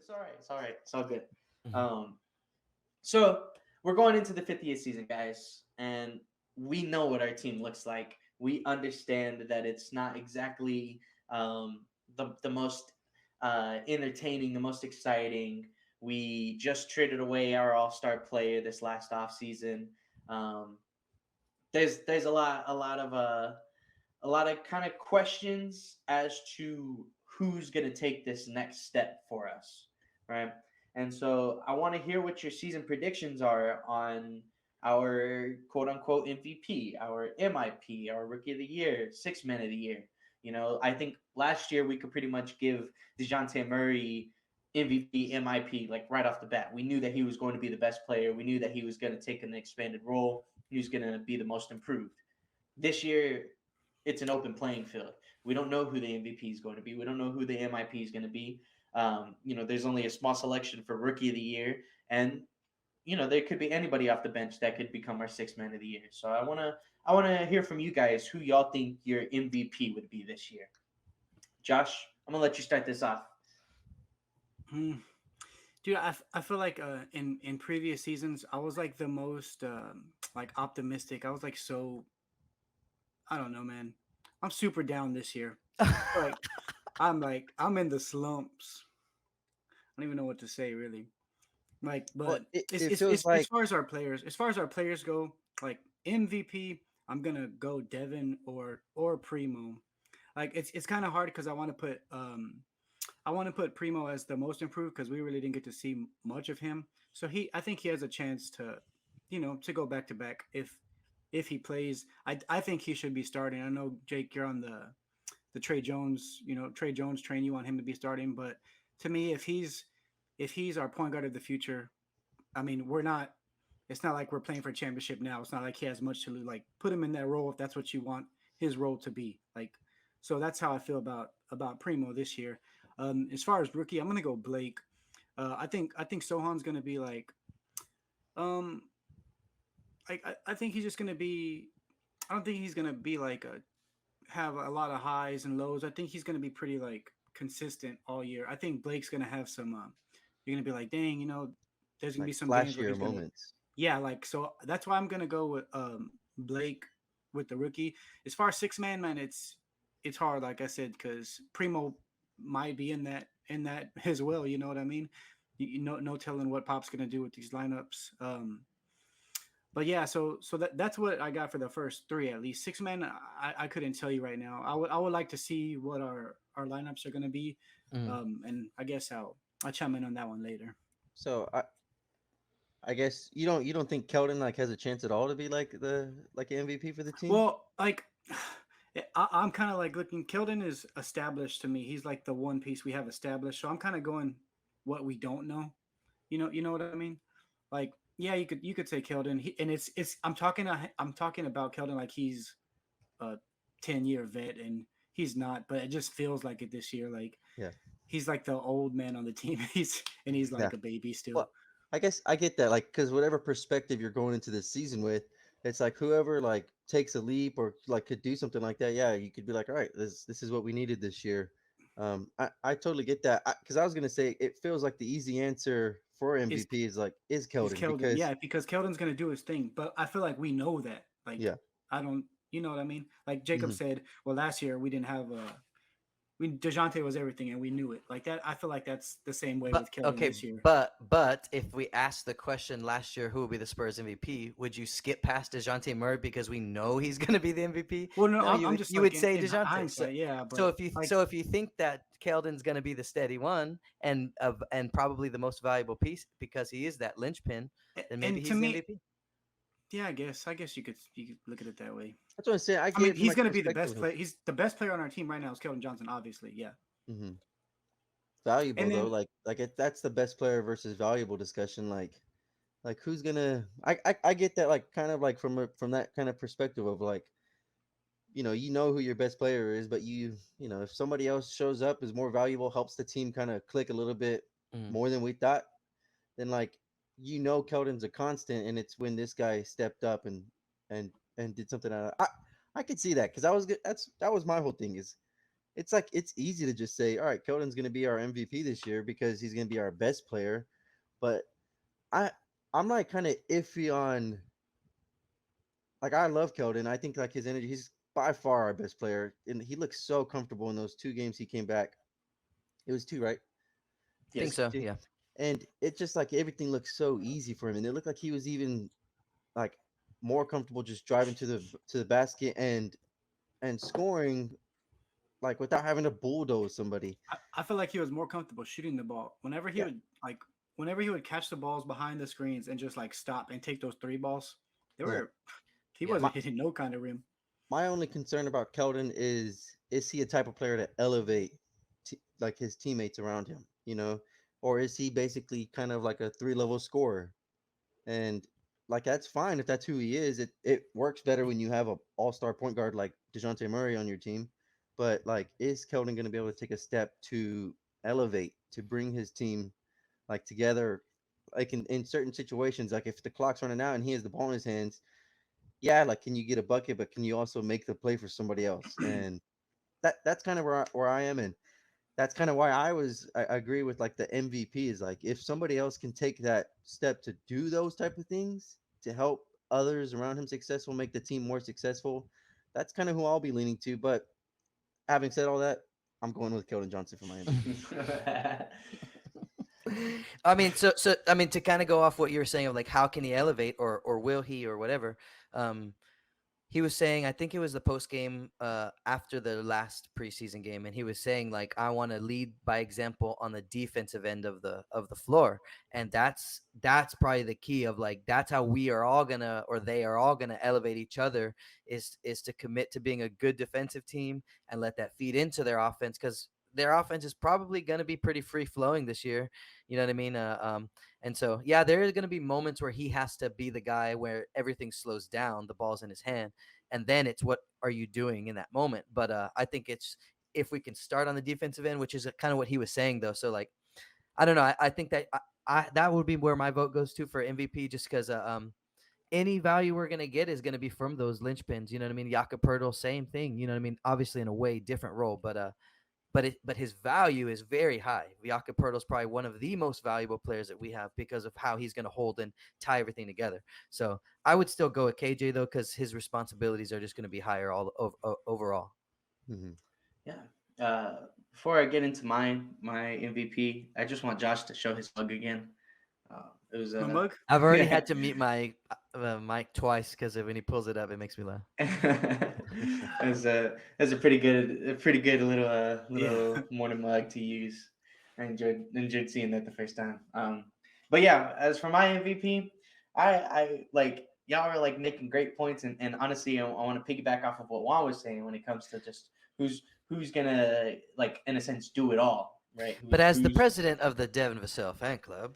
It's all right. It's all right. It's all good. Mhm. Um, so we're going into the 50th season, guys, and we know what our team looks like. We understand that it's not exactly the most entertaining, the most exciting. We just traded away our all-star player this last offseason. Um, there's a lot of kind of questions as to who's going to take this next step for us, right? And so I want to hear what your season predictions are on our quote unquote MVP, our MIP, our Rookie of the Year, Six Man of the Year. You know, I think last year we could pretty much give DeJounte Murray MVP, MIP like right off the bat. We knew that he was going to be the best player. We knew that he was going to take an expanded role. He was going to be the most improved. This year, it's an open playing field. We don't know who the MVP is going to be. We don't know who the MIP is going to be. There's only a small selection for Rookie of the Year, and there could be anybody off the bench that could become our Six Man of the Year. So I wanna hear from you guys who y'all think your MVP would be this year. Josh, I'm gonna let you start this off. Hmm. Dude, I feel like in previous seasons I was like the most like optimistic. I was like so I don't know, man. I'm super down this year. Like I'm in the slumps. I don't even know what to say really. Like, Well, but it feels as like far as our players, go, like MVP, I'm gonna go Devin or Primo. Like it's kind of hard because I want to put Primo as the most improved because we really didn't get to see much of him. So I think he has a chance to, to go back to back if he plays. I think he should be starting. I know Jake, you're on the Trey Jones, Trey Jones train. You want him to be starting, but to me, if he's our point guard of the future, I mean, we're not. It's not like we're playing for a championship now. It's not like he has much to lose. Like, put him in that role if that's what you want his role to be. Like, so that's how I feel about Primo this year. As far as rookie, I'm gonna go Blake. I think Sohan's gonna be like, um, I think he's just gonna be. I don't think he's gonna be like have a lot of highs and lows. I think he's gonna be pretty like consistent all year. I think Blake's gonna have some. You're gonna be like, dang, there's gonna be like some games where flashier he's gonna. moments. Yeah, like so that's why I'm gonna go with Blake with the rookie. As far as six man, it's hard, like I said, because Primo might be in that as well. You know what I mean? No telling what Pop's gonna do with these lineups. But yeah, so that's what I got for the first three at least. Six man, I couldn't tell you right now. I would like to see what our lineups are gonna be, Mhm. and I guess I'll chime in on that one later. So I guess you don't think Keldon like has a chance at all to be like the like MVP for the team? Well, like I'm kind of like looking. Keldon is established to me. He's like the one piece we have established. So I'm kind of going what we don't know. You know what I mean? Like, yeah, you could say Keldon, and it's I'm talking about Keldon like he's a 10-year vet, and he's not. But it just feels like it this year. Like Yeah. he's like the old man on the team. He's Yeah. like a baby still. Well, I guess I get that, like, because whatever perspective you're going into this season with, it's like whoever like takes a leap or like could do something like that. Yeah, you could be like, all right, this is what we needed this year. I totally get that because I was gonna say it feels like the easy answer for Is MVP is is Keldon Keldon? because Yeah, because Keldon's gonna do his thing. But I feel like we know that. Like yeah, I don't, you know what I mean? Like Jacob hmm said, well, last year we didn't have we Dejounte was everything and we knew it. Like that, I feel like that's the same way But with Keldon okay, this year. but if we asked the question last year, who would be the Spurs MVP? Would you skip past Dejounte Murray because we know he's going to be the MVP? Well, no, No, I'm, you I'm would just you like would in, say in Dejounte. So hindsight, yeah. so But if you like, so if you think that Keldon's going to be the steady one and probably the most valuable piece because he is that linchpin, then maybe and to he's the me, MVP. yeah, I guess you could look at it that way. That's what I'm saying. I I get mean, it from he's like gonna be the best perspective of player. He's the best player on our team right now is Keldon Johnson, obviously, yeah. hmm valuable And though. then Like if that's the best player versus valuable discussion. Like who's gonna? I get that like kind of like from that kind of perspective of like you know who your best player is, but if somebody else shows up is more valuable, helps the team kind of click a little bit mm, more than we thought, then like Keldon's a constant, and it's when this guy stepped up and and did something. I could see that because I was good. That was my whole thing is it's like it's easy to just say, all right, Keldon's going to be our MVP this year because he's going to be our best player. But I I'm like kind of iffy on, like, I love Keldon. I think like his energy, he's by far our best player, and he looks so comfortable in those 2 games he came back. It was two, right? Think Yes. so. Two. Yeah. And it just like everything looked so easy for him, and it looked like he was even like more comfortable just driving to the basket and scoring, like without having to bulldoze somebody. I feel like he was more comfortable shooting the ball. Yeah, Whenever he would catch the balls behind the screens and just like stop and take those three balls, they yeah. were he Yeah. My wasn't hitting no kind of rim. my only concern about Keldon is he a type of player to elevate like his teammates around him, or is he basically kind of like a 3 level scorer? And like that's fine if that's who he is. It works better when you have a all-star point guard like DeJounte Murray on your team. But like, is Keldon going to be able to take a step to elevate, to bring his team like together, like in certain situations, like if the clock's running out and he has the ball in his hands, yeah, like can you get a bucket, but can you also make the play for somebody else? And that's kind of where I am, and that's kind of why I agree with like the MVP is like if somebody else can take that step to do those type of things to help others around him successful, make the team more successful, that's kind of who I'll be leaning to. But having said all that, I'm going with Keldon Johnson for my MVP. I mean, I mean, to kind of go off what you were saying of like how can he elevate or will he or whatever. Um, he was saying, I think it was the post game after the last preseason game, and he was saying like, I want to lead by example on the defensive end of the floor, and that's probably the key of like that's how we are all gonna or they are all gonna elevate each other is to commit to being a good defensive team and let that feed into their offense because their offense is probably going to be pretty free flowing this year. You know what I mean? And so, yeah, there are going to be moments where he has to be the guy where everything slows down, the ball's in his hand, and then it's what are you doing in that moment. But I think it's if we can start on the defensive end, which is kind of what he was saying though. So like, I don't know. I think that that would be where my vote goes to for MVP, just because any value we're gonna get is gonna be from those linchpins. You know what I mean? Jakob, same thing. You know what I mean? Obviously in a way different role, but his value is very high. Jakob is probably one of the most valuable players that we have because of how he's going to hold and tie everything together. So I would still go with KJ though because his responsibilities are just going to be higher overall. Hmm. Yeah. Before I get into my MVP, I just want Josh to show his mug again. It was My mug. I've already yeah. had to mute my mic twice because when he pulls it up, it makes me laugh. It was a pretty good Yeah. little morning mug to use. I enjoyed seeing that the first time. But yeah, as for my MVP, I like y'all are like making great points, and honestly, I want to piggyback off of what Juan was saying when it comes to just who's gonna like in a sense do it all, right? But Who's as the who's president of the Devin Vassell fan club,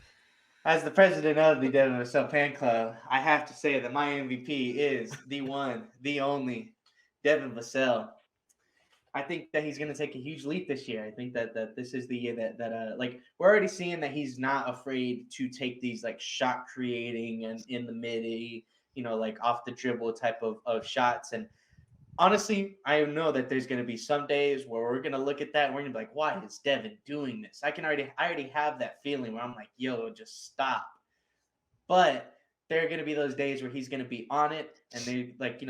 As the president of the Devon Sub Fan Club, I have to say that my MVP is the one, the only Devin Vassell. I think that he's going to take a huge leap this year. I think that this is the year that like we're already seeing that he's not afraid to take these like shot creating and in the midi, like off the dribble type of shots. And honestly, I know that there's going to be some days where we're going to look at that and we're going to be like, why is Devin doing this? I already have that feeling where I'm like, yo, just stop. But there are going to be those days where he's going to be on it, and they like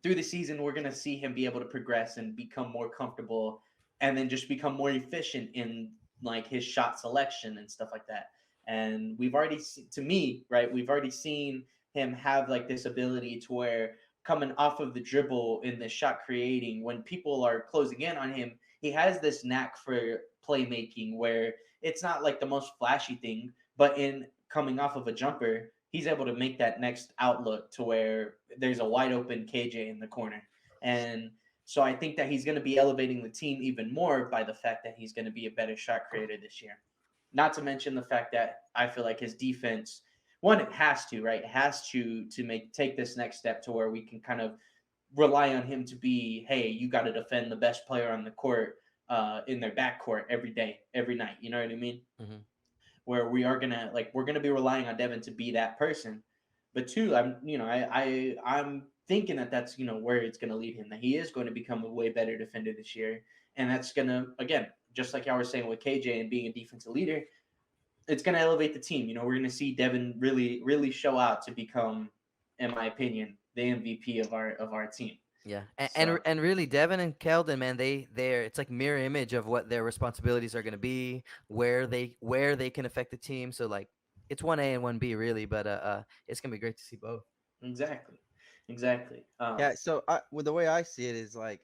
through the season we're going to see him be able to progress and become more comfortable, and then just become more efficient in like his shot selection and stuff like that. And to me, right, we've already seen him have like this ability to where coming off of the dribble in the shot creating when people are closing in on him, he has this knack for playmaking where it's not like the most flashy thing, but in coming off of a jumper, he's able to make that next outlook to where there's a wide open KJ in the corner. And so I think that he's going to be elevating the team even more by the fact that he's going to be a better shot creator this year. Not to mention the fact that I feel like his defense, one, it has to, right? It has to take this next step to where we can kind of rely on him to be, hey, you got to defend the best player on the court in their backcourt every day, every night. You know what I mean? mm-hmm. Where we're gonna be relying on Devin to be that person. But two, I'm thinking that that's where it's going to lead him. That he is going to become a way better defender this year, and that's going to, again, just like y'all were saying with KJ and being a defensive leader, it's going to elevate the team. We're going to see Devin really show out to become, in my opinion, the MVP of our team. Yeah, So and really, Devin and Keldon, man, they're it's like mirror image of what their responsibilities are going to be, where they can affect the team. So like, it's 1A and 1B really, but it's gonna be great to see both. exactly. Yeah. So with the way I see it is like